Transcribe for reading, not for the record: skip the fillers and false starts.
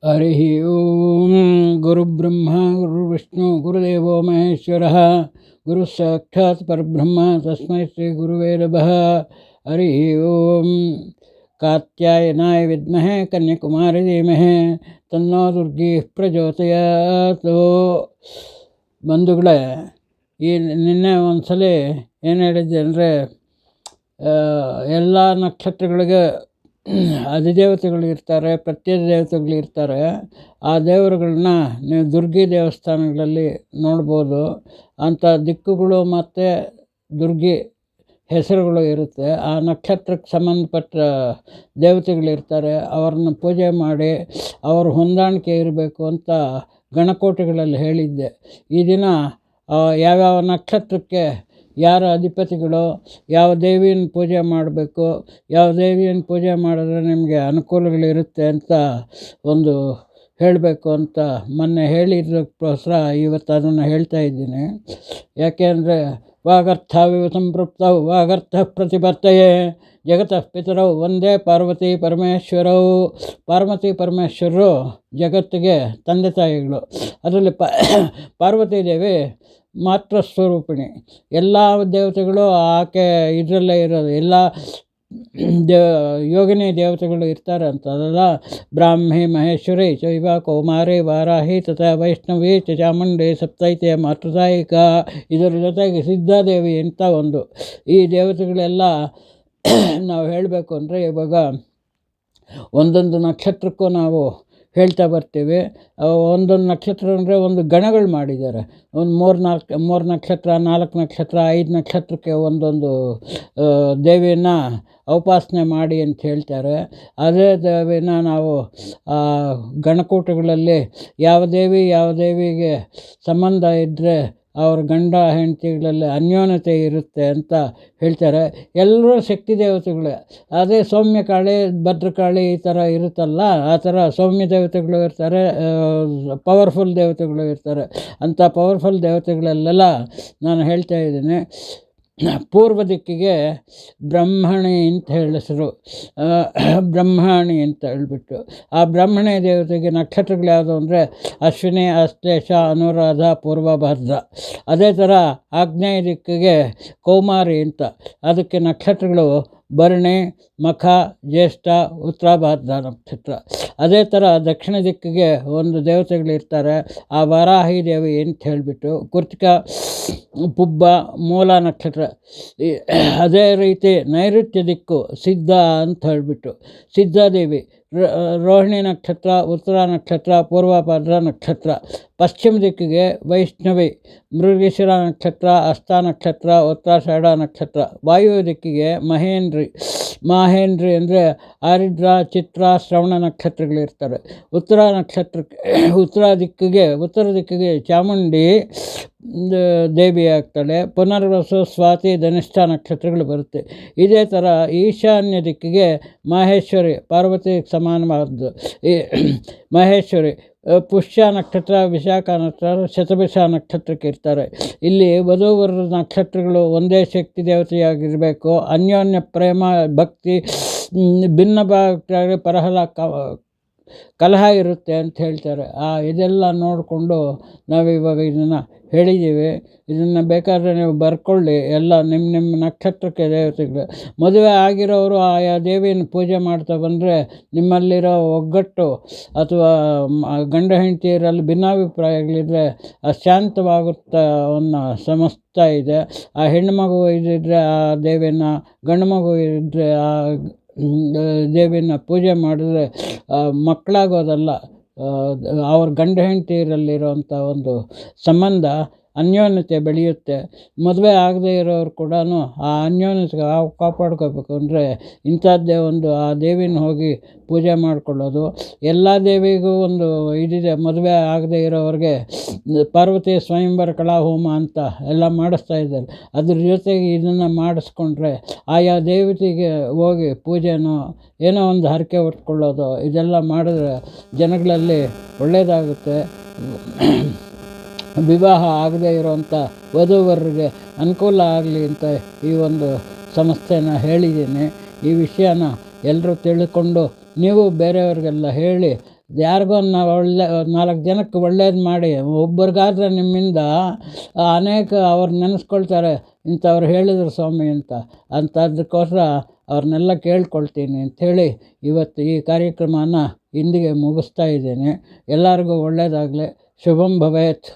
ಹರಿ ಓಂ ಗುರುಬ್ರಹ್ಮ ಗುರುವಿಷ್ಣು ಗುರುದೇವೋ ಮಹೇಶ್ವರಃ ಗುರು ಸಾಕ್ಷಾತ್ ಪರಬ್ರಹ್ಮ ತಸ್ಮೈ ಶ್ರೀ ಗುರುವೇ ನಮಃ. ಹರಿ ಓಂ ಕಾತ್ಯಾಯನಾಯ ವಿದ್ಮಹೇ ಕನ್ಯಾಕುಮಾರಿ ಧೀಮಹಿ ತನ್ನೋ ದುರ್ಗಿ ಪ್ರಚೋದಯಾತ್. ಬಂಧುಗಳೇ, ಈ ನಿನ್ನೆ ಒಂದ್ಸಲ ಏನು ಹೇಳಿದ್ದೆ ಅಂದರೆ, ಎಲ್ಲ ನಕ್ಷತ್ರಗಳಿಗೆ ಅಧಿದೇವತೆಗಳು ಇರ್ತಾರೆ, ಪ್ರತ್ಯೇಕ ದೇವತೆಗಳು ಇರ್ತಾರೆ. ಆ ದೇವರುಗಳನ್ನ ನೀವು ದುರ್ಗಿ ದೇವಸ್ಥಾನಗಳಲ್ಲಿ ನೋಡ್ಬೋದು. ಅಂಥ ದಿಕ್ಕುಗಳು ಮತ್ತು ದುರ್ಗಿ ಹೆಸರುಗಳು ಇರುತ್ತೆ. ಆ ನಕ್ಷತ್ರಕ್ಕೆ ಸಂಬಂಧಪಟ್ಟ ದೇವತೆಗಳಿರ್ತಾರೆ. ಅವ್ರನ್ನ ಪೂಜೆ ಮಾಡಿ ಅವ್ರ ಹೊಂದಾಣಿಕೆ ಇರಬೇಕು ಅಂತ ಗಣಕೋಟಿಗಳಲ್ಲಿ ಹೇಳಿದ್ದೆ. ಈ ದಿನ ಯಾವ್ಯಾವ ನಕ್ಷತ್ರಕ್ಕೆ ಯಾರ ಅಧಿಪತಿಗಳು, ಯಾವ ದೇವಿಯನ್ನು ಪೂಜೆ ಮಾಡಬೇಕು, ಯಾವ ದೇವಿಯನ್ನು ಪೂಜೆ ಮಾಡಿದ್ರೆ ನಿಮಗೆ ಅನುಕೂಲಗಳಿರುತ್ತೆ ಅಂತ ಒಂದು ಹೇಳಬೇಕು ಅಂತ ಮೊನ್ನೆ ಹೇಳಿದ್ದಕ್ಕೋಸ್ಕರ ಇವತ್ತು ಅದನ್ನು ಹೇಳ್ತಾ ಇದ್ದೀನಿ. ಯಾಕೆಂದರೆ ವಾಗರ್ಥವಿವ ಸಂಪೃಕ್ತೌ ವಾಗರ್ಥ ಪ್ರತಿಪತ್ತಯೇ ಜಗತಃ ಪಿತರೌ ಒಂದೇ ಪಾರ್ವತಿ ಪರಮೇಶ್ವರವು. ಪಾರ್ವತಿ ಪರಮೇಶ್ವರರು ಜಗತ್ತಿಗೆ ತಂದೆ ತಾಯಿಗಳು. ಅದರಲ್ಲಿ ಪಾರ್ವತಿ ದೇವಿ ಮಾತ್ರ ಸ್ವರೂಪಿಣಿ. ಎಲ್ಲ ದೇವತೆಗಳು ಆಕೆ ಇದರಲ್ಲೇ ಇರೋದು. ಎಲ್ಲ ಯೋಗಿನಿ ದೇವತೆಗಳು ಇರ್ತಾರೆ ಅಂತ ಅದಲ್ಲ. ಬ್ರಾಹ್ಮಿ ಮಹೇಶ್ವರಿ ಚೈವ ಕೌಮಾರಿ ವಾರಾಹಿ ತಥಾ ವೈಷ್ಣವಿ ಚ ಚಾಮುಂಡಿ ಸಪ್ತೈತೆ ಮಾತೃದಾಯಿಕ. ಇದರ ಜೊತೆಗೆ ಸಿದ್ಧಾದೇವಿ ಅಂತ ಒಂದು. ಈ ದೇವತೆಗಳೆಲ್ಲ ನಾವು ಹೇಳಬೇಕು ಅಂದರೆ ಇವಾಗ ಒಂದೊಂದು ನಕ್ಷತ್ರಕ್ಕೂ ನಾವು ಹೇಳ್ತಾ ಬರ್ತೀವಿ. ಒಂದೊಂದು ನಕ್ಷತ್ರ ಅಂದರೆ ಒಂದು ಗಣಗಳು ಮಾಡಿದ್ದಾರೆ. ಒಂದು ಮೂರು ನಕ್ಷತ್ರ, 4 ನಕ್ಷತ್ರ, 5 ನಕ್ಷತ್ರಕ್ಕೆ ಒಂದೊಂದು ದೇವಿಯನ್ನು ಉಪಾಸನೆ ಮಾಡಿ ಅಂತ ಹೇಳ್ತಾರೆ. ಅದೇ ದೇವಿನ ನಾವು ಗಣಕೂಟಗಳಲ್ಲಿ ಯಾವ ದೇವಿಗೆ ಸಂಬಂಧ ಇದ್ದರೆ ಅವ್ರ ಗಂಡ ಹೆಂಡತಿಗಳಲ್ಲಿ ಅನ್ಯೋನ್ಯತೆ ಇರುತ್ತೆ ಅಂತ ಹೇಳ್ತಾರೆ. ಎಲ್ಲರೂ ಶಕ್ತಿ ದೇವತೆಗಳೇ. ಅದೇ ಸೌಮ್ಯಕಾಳಿ, ಭದ್ರಕಾಳಿ ಈ ಥರ ಇರುತ್ತಲ್ಲ, ಆ ಥರ ಸೌಮ್ಯ ದೇವತೆಗಳು ಇರ್ತಾರೆ, ಪವರ್ಫುಲ್ ದೇವತೆಗಳು ಇರ್ತಾರೆ. ಅಂಥ ಪವರ್ಫುಲ್ ದೇವತೆಗಳಲ್ಲೆಲ್ಲ ನಾನು ಹೇಳ್ತಾ ಇದ್ದೀನಿ. ಪೂರ್ವ ದಿಕ್ಕಿಗೆ ಬ್ರಹ್ಮಣಿ ಅಂತ ಹೆಸರು. ಬ್ರಹ್ಮಣಿ ಅಂತ ಹೇಳ್ಬಿಟ್ಟು ಆ ಬ್ರಹ್ಮಣಿ ದೇವತೆಗೆ ನಕ್ಷತ್ರಗಳು ಯಾವುದು ಅಂದರೆ ಅಶ್ವಿನಿ, ಆಶ್ಲೇಷ, ಅನುರಾಧ, ಪೂರ್ವಭದ್ರ. ಅದೇ ಥರ ಆಗ್ನೇಯ ದಿಕ್ಕಿಗೆ ಕೌಮಾರಿ ಅಂತ, ಅದಕ್ಕೆ ನಕ್ಷತ್ರಗಳು ಭರಣಿ, ಮಖ, ಜ್ಯೇಷ್ಠ, ಉತ್ತರಾಭಾದ್ರ ನಕ್ಷತ್ರ. ಅದೇ ಥರ ದಕ್ಷಿಣ ದಿಕ್ಕಿಗೆ ಒಂದು ದೇವತೆಗಳಿರ್ತಾರೆ, ಆ ವಾರಾಹಿ ದೇವಿ ಅಂತ ಹೇಳಿಬಿಟ್ಟು. ಕೃತಿಕ, ಪುಬ್ಬ, ಮೂಲ ನಕ್ಷತ್ರ. ಅದೇ ರೀತಿ ನೈಋತ್ಯ ದಿಕ್ಕು ಸಿದ್ಧ ಅಂತ ಹೇಳಿಬಿಟ್ಟು ಸಿದ್ಧಾದೇವಿ. ರೋಹಿಣಿ ನಕ್ಷತ್ರ, ಉತ್ತರ ನಕ್ಷತ್ರ, ಪೂರ್ವಭದ್ರ ನಕ್ಷತ್ರ. ಪಶ್ಚಿಮ ದಿಕ್ಕಿಗೆ ವೈಷ್ಣವಿ, ಮೃಗಶಿರ ನಕ್ಷತ್ರ, ಹಸ್ತ ನಕ್ಷತ್ರ, ಉತ್ತರಾಷಾಢ ನಕ್ಷತ್ರ. ವಾಯು ದಿಕ್ಕಿಗೆ ಮಾಹೇಂದ್ರಿ ಅಂದರೆ ಆರಿದ್ರ, ಚಿತ್ರ, ಶ್ರವಣ ನಕ್ಷತ್ರಗಳಿರ್ತಾರೆ. ಉತ್ತರ ದಿಕ್ಕಿಗೆ ಚಾಮುಂಡಿ ದೇವಿ ಆಗ್ತಾಳೆ. ಪುನರ್ವಸು, ಸ್ವಾತಿ, ಧನಿಷ್ಠ ನಕ್ಷತ್ರಗಳು ಬರುತ್ತೆ. ಇದೇ ಥರ ಈಶಾನ್ಯ ದಿಕ್ಕಿಗೆ ಮಹೇಶ್ವರಿ, ಪಾರ್ವತಿಗೆ ಸಮಾನವಾದದ್ದು ಈ ಮಹೇಶ್ವರಿ. ಪುಷ್ಯ ನಕ್ಷತ್ರ, ವಿಶಾಖ ನಕ್ಷತ್ರ, ಶತಭಿಷ ನಕ್ಷತ್ರಕ್ಕೆ ಇರ್ತಾರೆ. ಇಲ್ಲಿ ವಧುವರರ ನಕ್ಷತ್ರಗಳು ಒಂದೇ ಶಕ್ತಿ ದೇವತೆಯಾಗಿರಬೇಕು. ಅನ್ಯೋನ್ಯ ಪ್ರೇಮ, ಭಕ್ತಿ, ಭಿನ್ನ ಕಲಹ ಇರುತ್ತೆ ಅಂತ ಹೇಳ್ತಾರೆ. ಇದೆಲ್ಲ ನೋಡಿಕೊಂಡು ನಾವಿವಾಗ ಇದನ್ನು ಹೇಳಿದ್ದೀವಿ. ಇದನ್ನು ಬೇಕಾದರೆ ನೀವು ಬರ್ಕೊಳ್ಳಿ. ಎಲ್ಲ ನಿಮ್ಮ ನಕ್ಷತ್ರಕ್ಕೆ ದೇವತೆಗಳು. ಮದುವೆ ಆಗಿರೋರು ಆಯಾ ದೇವಿಯನ್ನು ಪೂಜೆ ಮಾಡ್ತಾ ಬಂದರೆ ನಿಮ್ಮಲ್ಲಿರೋ ಒಗ್ಗಟ್ಟು ಅಥವಾ ಗಂಡ ಹೆಂಡತಿಯರಲ್ಲಿ ಭಿನ್ನಾಭಿಪ್ರಾಯಗಳಿದ್ರೆ ಶಾಂತವಾಗುತ್ತಾ ಅನ್ನೋ ಸಮಸ್ತ ಇದೆ. ಆ ಹೆಣ್ಣು ಮಗು ಇದ್ದಿದ್ರೆ ಆ ದೇವಿಯನ್ನು, ಗಂಡು ಮಗು ಇದ್ದರೆ ಆ ದೇವಿಯನ್ನು ಪೂಜೆ ಮಾಡಿದ್ರೆ ಮಕ್ಕಳಾಗೋದಲ್ಲ, ಅವ್ರ ಗಂಡ ಹೆಂಡತಿಯರಲ್ಲಿರೋಂಥ ಒಂದು ಸಂಬಂಧ ಅನ್ಯೋನ್ಯತೆ ಬೆಳೆಯುತ್ತೆ. ಮದುವೆ ಆಗದೇ ಇರೋರು ಕೂಡ ಆ ಅನ್ಯೋನ್ಯತೆ ಕಾಪಾಡ್ಕೋಬೇಕು ಅಂದರೆ ಇಂಥದ್ದೇ ಒಂದು ಆ ದೇವಿನ ಹೋಗಿ ಪೂಜೆ ಮಾಡಿಕೊಳ್ಳೋದು. ಎಲ್ಲ ದೇವಿಗೂ ಒಂದು ಇದಿದೆ. ಮದುವೆ ಆಗದೇ ಇರೋವ್ರಿಗೆ ಪಾರ್ವತಿ ಸ್ವಯಂವರ ಕಲಾಹೋಮ ಅಂತ ಎಲ್ಲ ಮಾಡಿಸ್ತಾ ಇದ್ದಾರೆ. ಅದ್ರ ಜೊತೆಗೆ ಇದನ್ನು ಮಾಡಿಸ್ಕೊಂಡ್ರೆ ಆಯಾ ದೇವತೆಗೆ ಹೋಗಿ ಪೂಜೆನೋ ಏನೋ ಒಂದು ಹರಕೆ ಹೊತ್ಕೊಳ್ಳೋದು ಇದೆಲ್ಲ ಮಾಡಿದ್ರೆ ಜನಗಳಲ್ಲಿ ಒಳ್ಳೆಯದಾಗುತ್ತೆ. ವಿವಾಹ ಆಗದೇ ಇರೋವಂಥ ವಧುವರರಿಗೆ ಅನುಕೂಲ ಆಗಲಿ ಅಂತ ಈ ಒಂದು ಸಂಸ್ಥೆನ ಹೇಳಿದ್ದೀನಿ. ಈ ವಿಷಯನ ಎಲ್ಲರೂ ತಿಳ್ಕೊಂಡು ನೀವು ಬೇರೆಯವ್ರಿಗೆಲ್ಲ ಹೇಳಿ ಯಾರಿಗೋ ನಾಲ್ಕು ಜನಕ್ಕೆ ಒಳ್ಳೇದು ಮಾಡಿ, ಒಬ್ರಿಗಾದ್ರೆ ನಿಮ್ಮಿಂದ ಅನೇಕ ಅವ್ರು ನೆನೆಸ್ಕೊಳ್ತಾರೆ, ಇಂಥವ್ರು ಹೇಳಿದರು ಸ್ವಾಮಿ ಅಂಥದ್ದಕ್ಕೋಸ್ಕರ ಅವ್ರನ್ನೆಲ್ಲ ಕೇಳ್ಕೊಳ್ತೀನಿ ಅಂಥೇಳಿ ಇವತ್ತು ಈ ಕಾರ್ಯಕ್ರಮನ ಇಂದಿಗೆ ಮುಗಿಸ್ತಾ ಇದ್ದೇನೆ. ಎಲ್ಲರಿಗೂ ಒಳ್ಳೆಯದಾಗಲಿ. ಶುಭಂ ಭವೇತ್.